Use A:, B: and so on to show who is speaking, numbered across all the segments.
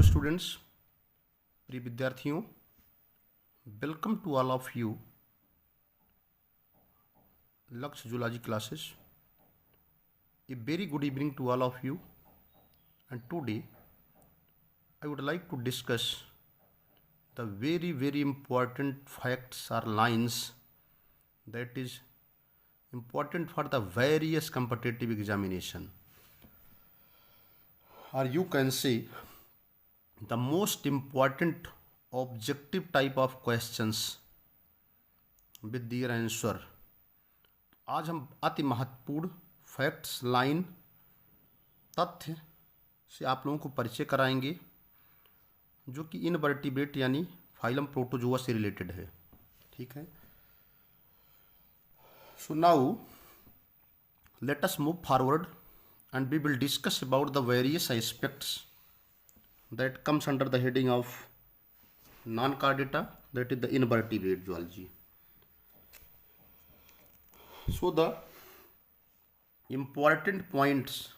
A: Students, प्रिय विद्यार्थियों, welcome to all of you Lakshya zoology classes. A very good evening to all of you, and today I would like to discuss the very important facts or lines that is important for the various competitive examination, or you can say the most important objective type of questions with their answer. आज हम अति महत्वपूर्ण facts line तथ्य से आप लोगों को परिचय कराएंगे जो कि इनवर्टिब्रेट यानी फाइलम प्रोटोजोआ से रिलेटेड है. ठीक है. So now let us move forward and we will discuss about the various aspects that comes under the heading of non-chordata, that is the invertebrate zoology. So the important points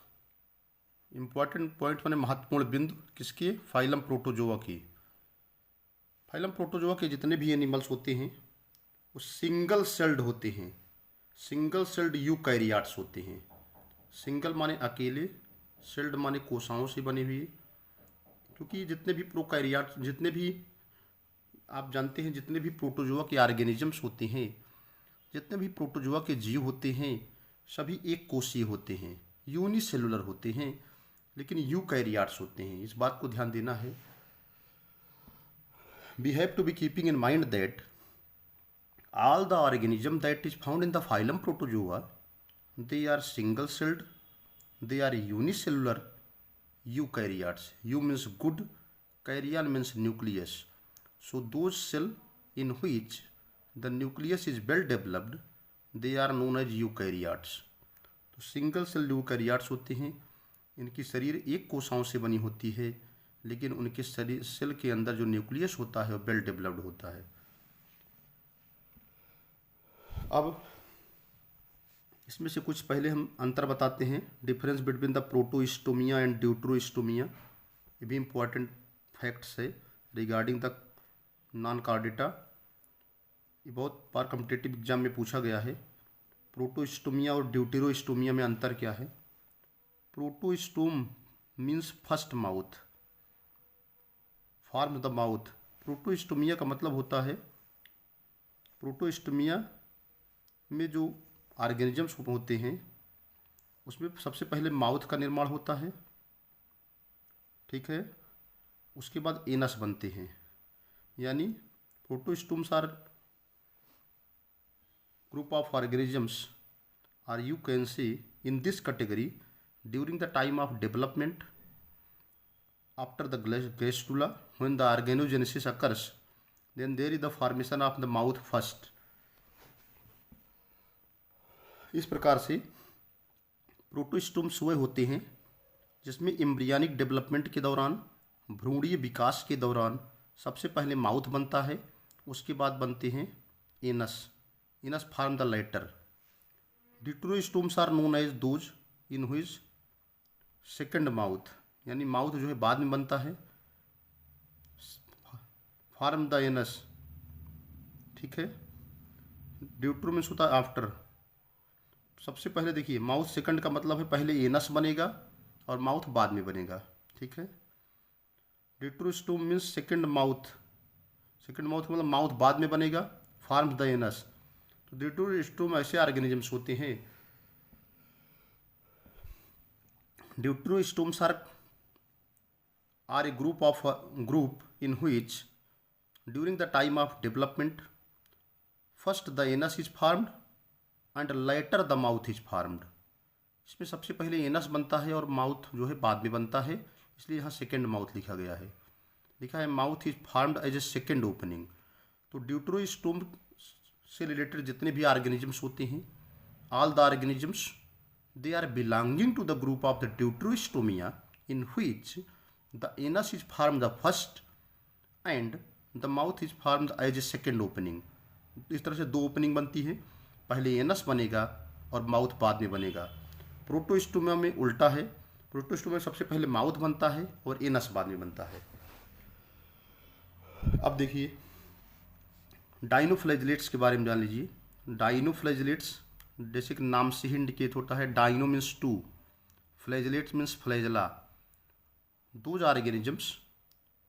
A: माने महत्वपूर्ण बिंदु किसके? Phylum protozoa की. Phylum protozoa के जितने भी animals होते हैं वो सिंगल सेल्ड होते हैं. सिंगल सेल्ड यूकैरियोट्स होते हैं. सिंगल माने अकेले, सेल्ड माने कोशिकाओं से बने हुए. क्योंकि जितने भी प्रोकैरियोट, जितने भी आप जानते हैं, जितने भी प्रोटोजोआ के ऑर्गेनिजम्स होते हैं, जितने भी प्रोटोजोआ के जीव होते हैं, सभी एक कोशीय होते हैं, यूनिसेलुलर होते हैं, लेकिन यूकैरियोट्स होते हैं. इस बात को ध्यान देना है. We have to be keeping in mind that all the organism that is found in the phylum Protozoa, they are single celled, they are unicellular eukaryotes. You means good, karyon means nucleus. So those cell in which the nucleus is well developed, they are known as eukaryotes. तो single cell eukaryotes होते हैं. इनकी शरीर एक कोशिकाओं से बनी होती है, लेकिन उनके शरीर सेल के अंदर जो न्यूक्लियस होता है वो वेल डेवलप्ड होता है. अब इसमें से कुछ पहले हम अंतर बताते हैं. Difference between the Protostomia and Deuterostomia. ये भी इम्पोर्टेंट फैक्ट्स है रिगार्डिंग द नॉन कार्डेटा. ये बहुत बार कॉम्पिटिटिव एग्जाम में पूछा गया है. प्रोटोस्टोमिया और ड्यूटरोस्टोमिया में अंतर क्या है? Protostome means first mouth, form the mouth. Protostomia का मतलब होता है, प्रोटोस्टोमिया में जो ऑर्गेनिजम्स होते हैं उसमें सबसे पहले माउथ का निर्माण होता है. ठीक है. उसके बाद एनस बनते हैं. यानी protostomes are group of organisms are you can say in this category during the time of development after the gastrula when the organogenesis occurs, then there is the formation of the mouth first. इस प्रकार से protostomes वे होते हैं जिसमें embryonic development के दौरान, भ्रूणीय विकास के दौरान सबसे पहले माउथ बनता है, उसके बाद बनते हैं anus. Anus form the later. Deuterostomes are known as those in which second mouth, यानी माउथ जो है बाद में बनता है, फॉर्म द एनस. ठीक है. ड्यूटरो मीन्स होता है आफ्टर. सबसे पहले देखिए, माउथ सेकंड का मतलब है पहले एनस बनेगा और माउथ बाद में बनेगा. ठीक है. Deuterostome means second mouth. Second mouth का मतलब माउथ बाद में बनेगा, फॉर्म्स द एनस. तो ड्यूटरोस्टोम ऐसे ऑर्गेनिजम्स होते हैं. Deuterostomes are a group in which during the time of development first the anus is formed and later the mouth is formed. इसमें सबसे पहले एनस बनता है और माउथ जो है बाद में बनता है, इसलिए यहाँ सेकेंड माउथ लिखा गया है. लिखा है mouth is formed as a second opening. तो ड्यूटरोस्टोम से रिलेटेड जितने भी ऑर्गेनिजम्स होते हैं, all the organisms they are belonging to the group of the Deuterostomia in which the anus is formed the first and the mouth is formed as a second opening. इस तरह से दो opening बनती है, पहले anus बनेगा और mouth बाद में बनेगा. प्रोटोस्टोमिया में उल्टा है. प्रोटोस्टोमिया में सबसे पहले माउथ बनता है और एनस बाद में बनता है. अब देखिए डाइनोफ्लैजिलेट्स के बारे में जान लीजिए। डाइनोफ्लैजिलेट्स जैसे कि नाम से ही इंडिकेट होता है, dino means two, flagellates means flagella. Those organisms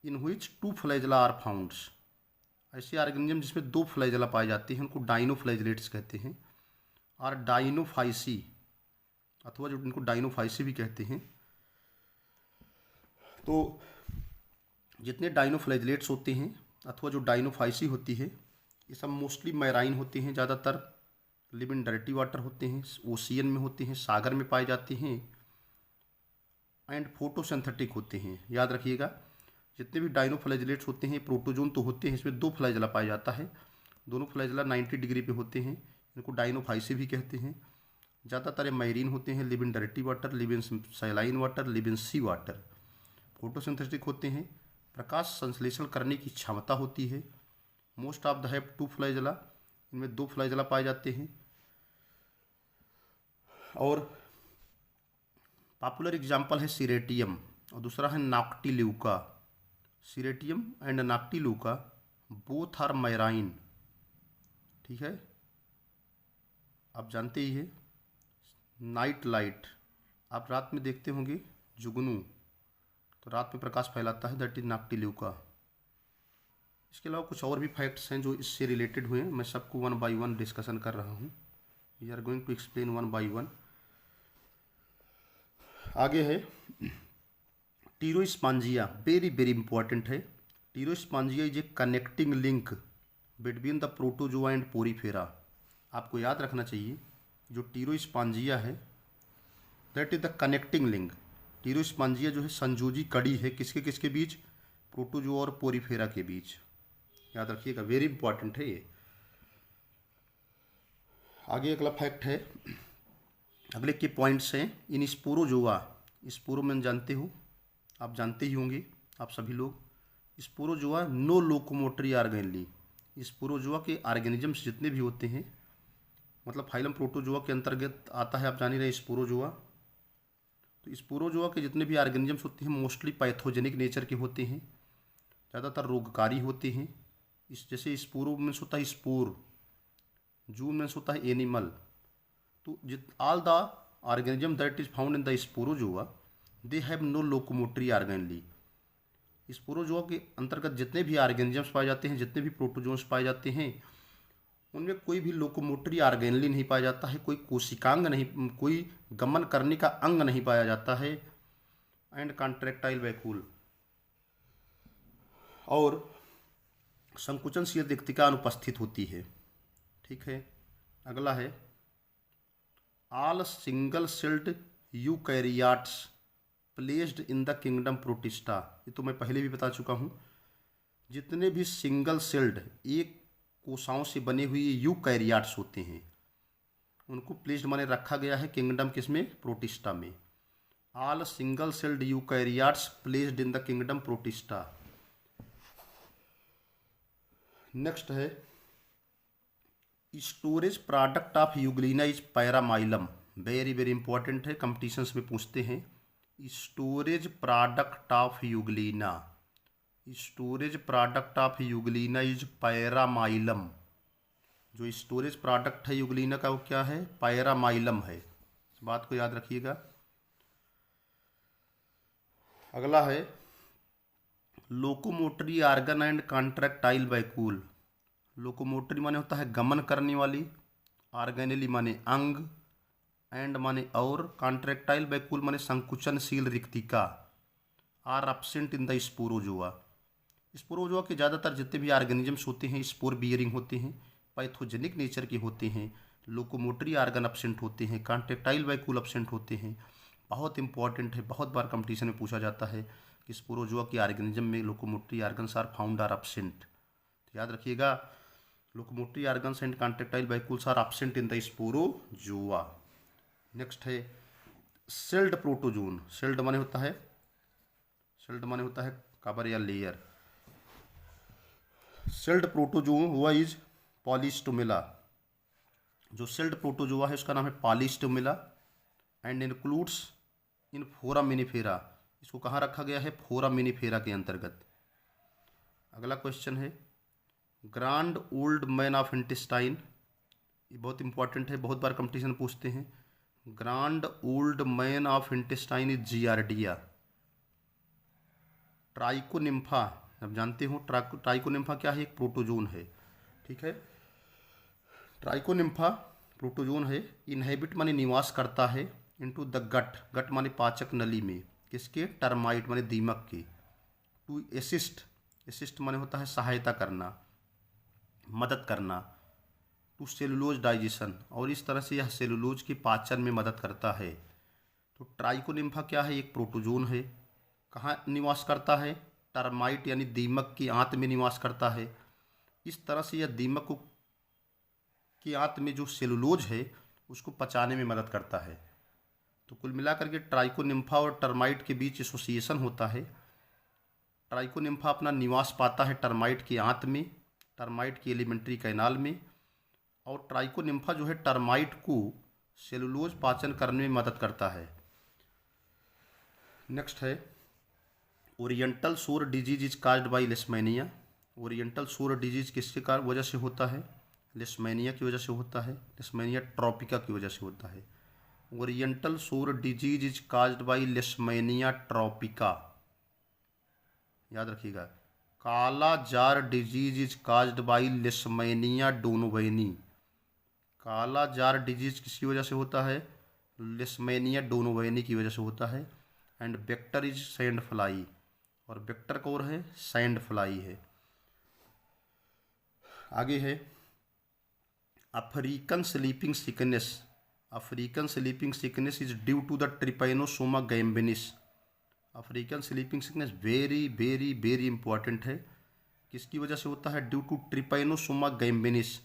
A: in which two flagella are found. ऐसे ऑर्गेनिज्म जिसमें दो फ्लैजला पाए जाते हैं उनको डाइनोफ्लैजिलेट्स कहते हैं। और डाइनोफाइसी अथवा जो इनको डाइनोफाइसी भी कहते हैं। तो जितने डाइनोफ्लैजिलेट्स होते हैं अथवा जो डाइनोफाइसी होती है ये सब मोस्टली मैराइन होते हैं, ज़्यादातर लिव इन डायरेक्ट वाटर होते हैं, ओशियन में होते हैं, सागर में पाए जाते हैं, एंड फोटोसिंथेटिक होते हैं। याद रखिएगा जितने भी डाइनोफ्लैजिलेट्स होते हैं प्रोटोजोन तो होते हैं, इसमें दो फ्लैजला पाया जाता है, दोनों फ्लैजला 90 डिग्री पे होते हैं, इनको डाइनोफाइसी भी कहते हैं। ज़्यादातर ये मैरीन होते हैं, live in direct water, live in saline water, live in sea water. Photosynthetic होते हैं, प्रकाश संश्लेषण करने की क्षमता होती है। Most of the have two flagella, इनमें दो फ्लैजला पाए जाते हैं। और पॉपुलर एग्जाम्पल है सिरेटियम और दूसरा है Noctiluca. सिरेटियम and Noctiluca both are marine. ठीक है, आप जानते ही है नाइट लाइट, आप रात में देखते होंगे जुगनू, तो रात में प्रकाश फैलाता है, दैट इज नॉक्टिल्यूका। इसके अलावा कुछ और भी फैक्ट्स हैं जो इससे रिलेटेड हुए हैं, मैं सबको वन बाय वन डिस्कशन कर रहा हूँ। We are going to explain one by one. आगे है टीरोस्पांजिया, वेरी वेरी इंपॉर्टेंट है। Proterospongia is a connecting link between the Protozoa and Porifera. आपको याद रखना चाहिए जो टीरोस्पांजिया है that is the connecting link. Proterospongia जो है संयोजी कड़ी है, किसके किसके बीच, प्रोटोजोआ और पोरीफेरा के बीच। याद रखिएगा, वेरी इंपॉर्टेंट है ये। आगे अगला फैक्ट है, अगले के पॉइंट्स हैं इन स्पोरोजोआ। स्पोरोमेन जानते हो, आप जानते ही होंगे आप सभी लोग। Sporozoa no locomotory organelle. Sporozoa के ऑर्गेनिजम्स जितने भी होते हैं, मतलब फाइलम प्रोटोजोआ के अंतर्गत आता है, आप जान ही रहे स्पोरोजोआ। तो स्पोरोजोआ के जितने भी ऑर्गेनिजम्स होते हैं मोस्टली पैथोजेनिक नेचर के होते हैं, ज़्यादातर रोगकारी होते हैं। इस जैसे स्पोरो मीन्स होता है स्पोर, जू मीन्स होता है एनिमल। तो all the organism that is found in the sporozoa they have no locomotory organelle. Sporozoa के अंतर्गत जितने भी ऑर्गेनिजम्स पाए जाते हैं, जितने भी प्रोटोजोन्स पाए जाते हैं, उनमें कोई भी लोकोमोटरी ऑर्गेनली नहीं पाया जाता है, कोई कोशिकांग नहीं, कोई गमन करने का अंग नहीं पाया जाता है, एंड कॉन्ट्रैक्टाइल वैक्यूल और संकुचनशील रिक्तिका अनुपस्थित होती है। ठीक है, अगला है all single celled eukaryotes placed in the kingdom protista. ये तो मैं पहले भी बता चुका हूँ। जितने भी सिंगल सेल्ड एक कोशिकाओं से बने हुए यूकैरियोट्स होते हैं उनको प्लेस्ड माने रखा गया है किंगडम किसमें, प्रोटिस्टा में। All single celled eukaryotes placed in the kingdom Protista. Next है storage product of Euglena is paramylum. Very very important है, कंपटीशंस में पूछते हैं। Storage product of Euglena, storage product of Euglena is paramylum. जो storage product है Euglena का वो क्या है, पैरामाइलम है। इस बात को याद रखिएगा। अगला है locomotory organ and contractile vacuole. Locomotory माने होता है गमन करने वाली, ऑर्गेनली माने अंग, एंड माने और, कॉन्ट्रैक्टाइल वैक्यूल माने संकुचनशील रिक्तिका, are absent in the Sporozoa. Sporozoa के ज़्यादातर जितने भी ऑर्गेनिजम्स होते हैं स्पोर बियरिंग होते हैं, पैथोजेनिक नेचर के होते हैं, लोकोमोटरी ऑर्गन एब्सेंट होते हैं, कॉन्ट्रैक्टाइल वैक्यूल एब्सेंट होते हैं। बहुत इंपॉर्टेंट है, बहुत बार कंपटीशन में पूछा जाता है कि स्पोरोजोआ के ऑर्गेनिज्म में locomotory organs are found are absent. तो याद रखिएगा locomotory organs and contractile vacuoles are absent in the sporozoa. Next है सेल्ड प्रोटोजोन। सेल्ड माने होता है, सेल्ड माने होता है कवर या लेयर। सेल्ड प्रोटोजोआ हुआ इज पॉलीस्टोमेला। जो सेल्ड प्रोटोजोआ है उसका नाम है polystomella and includes in foraminifera. इसको कहाँ रखा गया है, फोरामिनिफेरा के अंतर्गत। अगला क्वेश्चन है grand old man of intestine. ये बहुत इंपॉर्टेंट है, बहुत बार कंपटीशन पूछते हैं। Grand old man of intestine is giardia. Trichonympha, अब जानते हो ट्राइकोनिम्फा क्या है, एक प्रोटोजोन है। ठीक है, ट्राइकोनिम्फा प्रोटोजोन है। इनहेबिट माने निवास करता है इनटू द गट, गट माने पाचक नली में, किसके, टर्माइट माने दीमक के। टू असिस्ट, असिस्ट माने होता है सहायता करना, मदद करना। टू सेलुलोज डाइजेशन, और इस तरह से यह सेलुलोज की पाचन में मदद करता है। तो ट्राइकोनिम्फा क्या है, एक प्रोटोजोन है। कहाँ निवास करता है, टर्माइट यानी दीमक की आंत में निवास करता है। इस तरह से यह दीमक को की आंत में जो सेलुलोज है उसको पचाने में मदद करता है। तो कुल मिलाकर के ट्राइकोनिम्फा और टर्माइट के बीच एसोसिएशन होता है। ट्राइकोनिम्फा अपना निवास पाता है टर्माइट की आंत में, टर्माइट की एलिमेंट्री कैनाल में, और ट्राइकोनिम्फा जो है टर्माइट को सेलुलोज पाचन करने में मदद करता है। नेक्स्ट है oriental sore disease is caused by Leishmania. Oriental sore disease किसके कारण वजह से होता है, लेशमैनिया की वजह से होता है, लेशमैनिया ट्रॉपिका की वजह से होता है। Oriental sore disease is caused by Leishmania tropica, याद रखिएगा। Kala azar disease is caused by Leishmania donovani. Kala azar disease किसकी वजह से होता है, लेशमैनिया डोनोवेनी की वजह से होता है। And vector is sand fly, और वेक्टर कौन है, सैंड फ्लाई है। आगे है African sleeping sickness. African sleeping sickness is due to the Trypanosoma gambiense. African sleeping sickness very very very important है। किसकी वजह से होता है, ड्यू टू ट्रिपैनोसोमा गैम्बिनिस।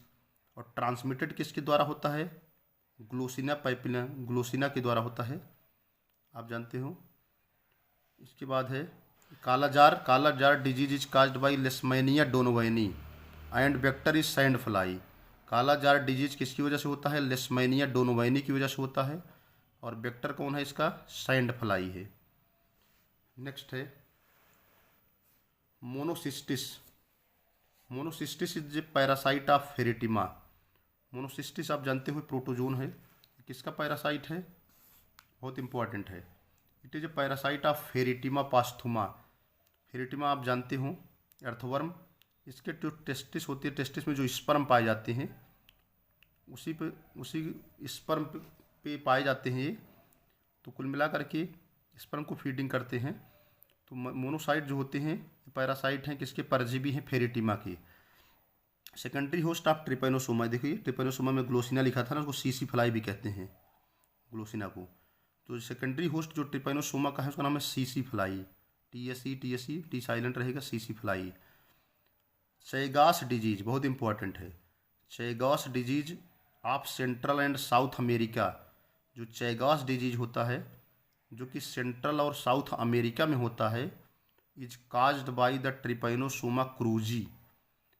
A: और ट्रांसमिटेड किसके द्वारा होता है, ग्लोसिना पाइपिला, ग्लोसिना के द्वारा होता है, आप जानते हो। इसके बाद है kala azar. Kala azar disease is caused by Leishmania donovani and vector is sand fly. Kala azar disease किसकी वजह से होता है, लेशमैनिया डोनोवेनी की वजह से होता है, और वेक्टर कौन है इसका, सैंड फ्लाई है। नेक्स्ट है Monocystis. Monocystis is a parasite of Pheretima. Monocystis आप जानते हो प्रोटोजोन है, किसका पैरासाइट है, बहुत इंपॉर्टेंट है। It is a parasite of Pheretima posthuma. Pheretima आप जानते हो अर्थवर्म, इसके जो टेस्टिस होती है, टेस्टिस में जो स्पर्म पाए जाते हैं उसी स्पर्म पे पाए जाते हैं ये। तो कुल मिलाकर के स्पर्म को फीडिंग करते हैं। तो मोनोसाइट जो होते हैं पैरासाइट हैं, किसके, परजीवी हैं, फेरेटिमा के। सेकेंडरी होस्ट ऑफ ट्रिपैनोसोमा, देखिए ट्रिपैनोसोमा में ग्लोसिना लिखा था ना, उसको सीसी फ्लाई भी कहते हैं ग्लोसिना को। तो सेकेंडरी होस्ट जो ट्रिपैनोसोमा का है उसका नाम है सीसी फ्लाई, टी टी साइलेंट रहेगा, सीसी फ्लाई। चैगास डिजीज बहुत इंपॉर्टेंट है। Chagas disease of central and South America. जो चैगास डिजीज होता है जो कि सेंट्रल और साउथ अमेरिका में होता है, is caused by the Trypanosoma cruzi.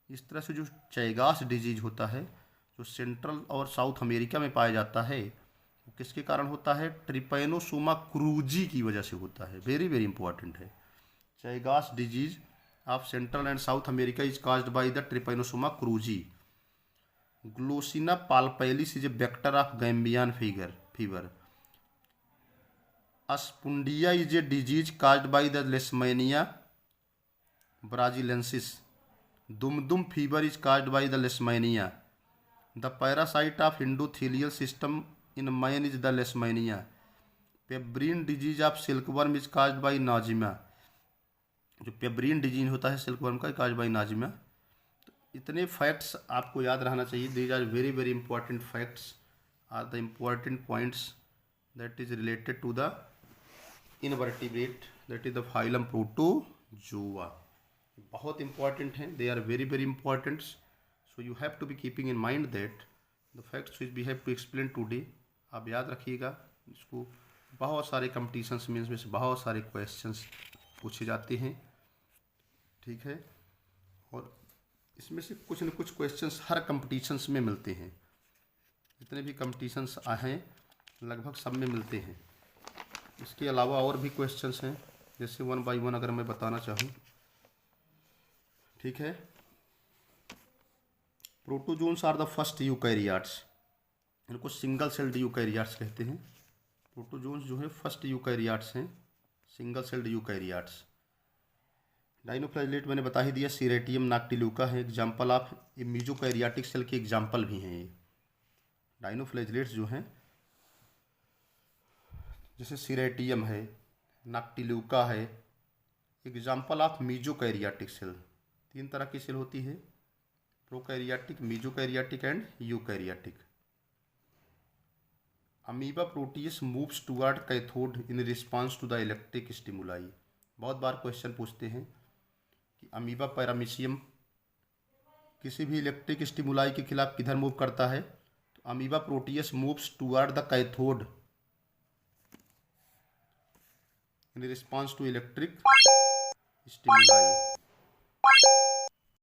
A: इस तरह से जो चैगास डिजीज होता है जो सेंट्रल और साउथ अमेरिका में पाया जाता है, वो किसके कारण होता है, ट्रिपैनोसोमा क्रूजी की वजह से होता है। वेरी वेरी इंपॉर्टेंट है। Chagas disease of central and South America is caused by the Trypanosoma cruzi. Glossina palpalis is a vector of Gambian fever. Espundia is a disease caused by the Leishmania brasiliensis. Dumdum fever is caused by the Leishmania. The parasite of endothelial system in man is the Leishmania. Pebrine disease of silkworm is caused by Nosema. जो pebrine disease होता है silkworm का, caused by Nazima. तो इतने facts आपको याद रहना चाहिए। These are very very important facts, are the important points that is related to the invertebrate, that is the phylum protozoa. बहुत इंपॉर्टेंट हैं, they are very very important. So you have to be keeping in mind that the facts which we have to explain today. आप याद रखिएगा इसको। बहुत सारे competitions में इसमें से बहुत सारे क्वेश्चंस पूछे जाते हैं, ठीक है। और इसमें से कुछ न कुछ क्वेश्चंस हर कंपटीशंस में मिलते हैं। जितने भी कंपटीशंस आए हैं लगभग सब में मिलते हैं। इसके अलावा और भी क्वेश्चंस हैं, जैसे 1 बाय 1 अगर मैं बताना चाहूँ, ठीक है। Protozoans are the first eukaryotes, इनको सिंगल सेल्ड यूकैरियोट्स कहते हैं। प्रोटोजोन्स जो है फर्स्ट यूकैरियोट्स हैं, सिंगल सेल्ड यूकैरियोट्स। डाइनोफ्लैजिलेट मैंने बता ही दिया, सीरेटियम नाक्टिल्यूका है एग्जाम्पल ऑफ ये मीजोकैरियोटिक सेल के एग्जाम्पल भी हैं ये। डाइनोफ्लैजिलेट्स जो हैं जैसे सीरेटियम है, नाक्टिल्यूका है, एग्जाम्पल ऑफ मीजोकैरियोटिक सेल। 3 तरह की सेल होती है, prokaryotic, mesokaryotic and eukaryotic. Amoeba proteus moves toward cathode in response to the electric stimuli. बहुत बार क्वेश्चन पूछते हैं कि अमीबा पैरामीशियम किसी भी इलेक्ट्रिक स्टिमुलाई के खिलाफ किधर मूव करता है, तो amoeba proteus moves toward the cathode in response to electric stimuli.